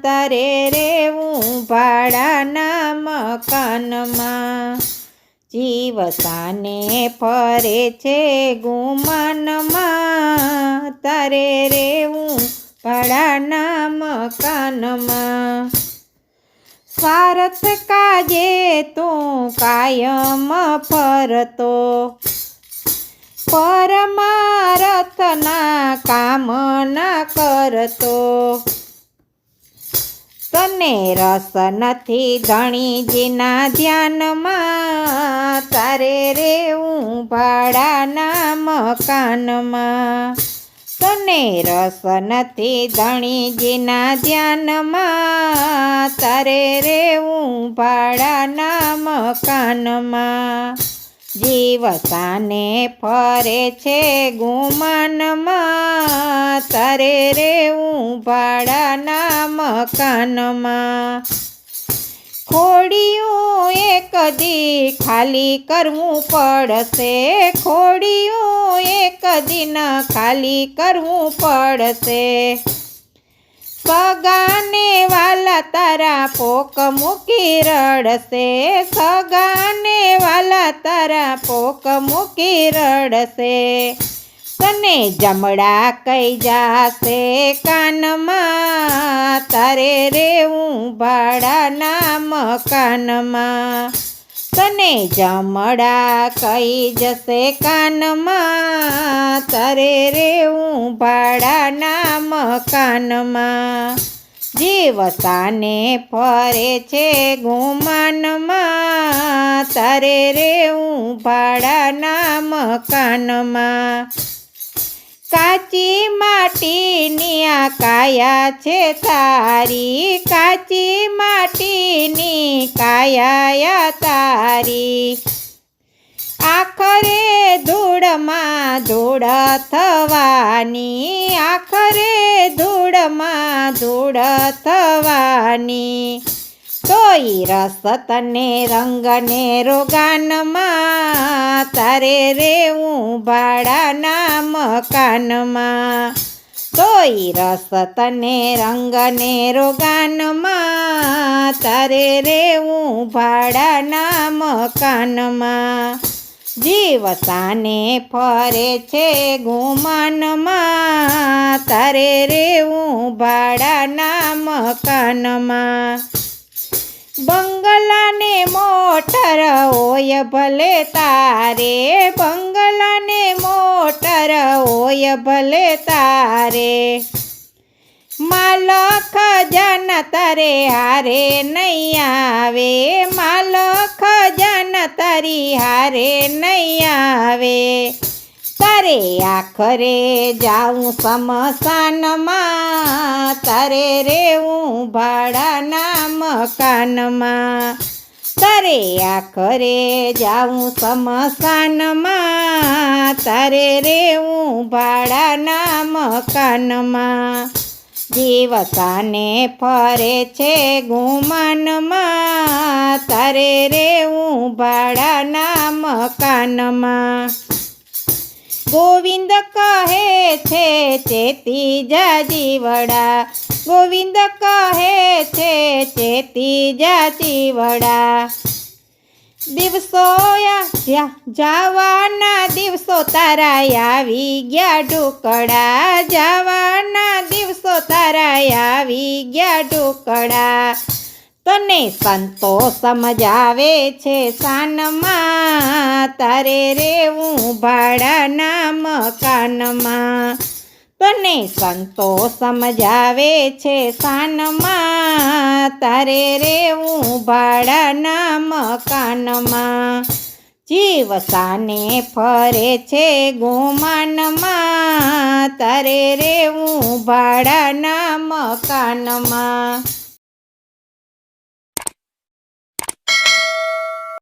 તારે રેવું ભાડાના મકાનમાં। જીવ સાને ફરે છે ગુમાનમાં, તારે રેવું ભાડાના મકાનમાં। સ્વાર્થ કાજે તું કાયમ ફરતો, પરમારથના કામ ના કરતો। તને રસ નથી ધણીજીના ધ્યાનમાં, તારે રેવું ભાડાના મકાનમાં। તને રસ નથી ધણીજીના ધ્યાનમાં, તારે રેવું ભાડાના મકાનમાં। જીવ સાને ફરે છે ગુમાનમાં, તારે રેવું ભાડાના મકાનમાં। ખોડિયું એક દી ખાલી કરવું પડશે, ખોડિયું એક દિન ખાલી કરવું પડશે। સગાને વાલા તારા પોક મૂકી રડશે, સગાને વાલા તારા પોક મૂકી રડશે। તને જમડા કઈ જાશે કાનમાં, તારે રેવું ભાડાના મકાનમાં। તને જમડા કઈ જશે કાનમાં, તારે રેવું ભાડાના મકાનમાં। જીવ સાને ફરે છે ગુમાનમાં, તારે રેવું ભાડાના મકાનમાં। કાચી માટીની આ કાયા છે તારી, કાચી માટીની કાયા તારી। આખરે ધૂળમાં ધૂળ થવાની, આખરે ધૂળમાં ધૂળ થવાની। તોય રસ તને રંગને રોગાનમાં, તારે રેવું ભાડાના મકાનમાં। તોય રસ તને રંગને રોગાનમાં, તારે રેવું ભાડાના મકાનમાં। જીવ સાને ફરે છે ગુમાનમાં, તારે રેવું ભાડાના મકાનમાં। બંગલાને મોટર હોય ભલે તારે, બંગલાને મોટર હોય ભલે તારે। માલ ખજાના તારે હારે નહીં આવે, માલ ખજાના તારી હારે નહીં આવે। તારે આખરે જાઉં સ્મશાનમાં, તારે રેવું ભાડાના મકાનમાં। તારે આખરે જાઉં સ્મશાનમાં, તારે રેવું ભાડાના મકાનમાં। જીવ સાને ફરે છે ગુમાનમાં, તારે રેવું ભાડાના મકાનમાં। ગોવિંદ કહે છે ચેતી જા જીવડા, ગોવિંદ કહે છે ચેતી જા જીવડા। દિવસો જવાના દિવસો તારા આવી ગયા ઢોકળા, જવાના દિવસો તારા આવી ગયા ઢોકળા। તને સંતો સમજાવે છે સાનમાં, તારે રેવું ભાડાના મકાનમાં। તને સંતો સમજાવે છે સાનમાં, તારે રેવું ભાડાના મકાનમાં। જીવ સાને ફરે છે ગુમાનમાં, તારે રેવું ભાડાના મકાનમાં।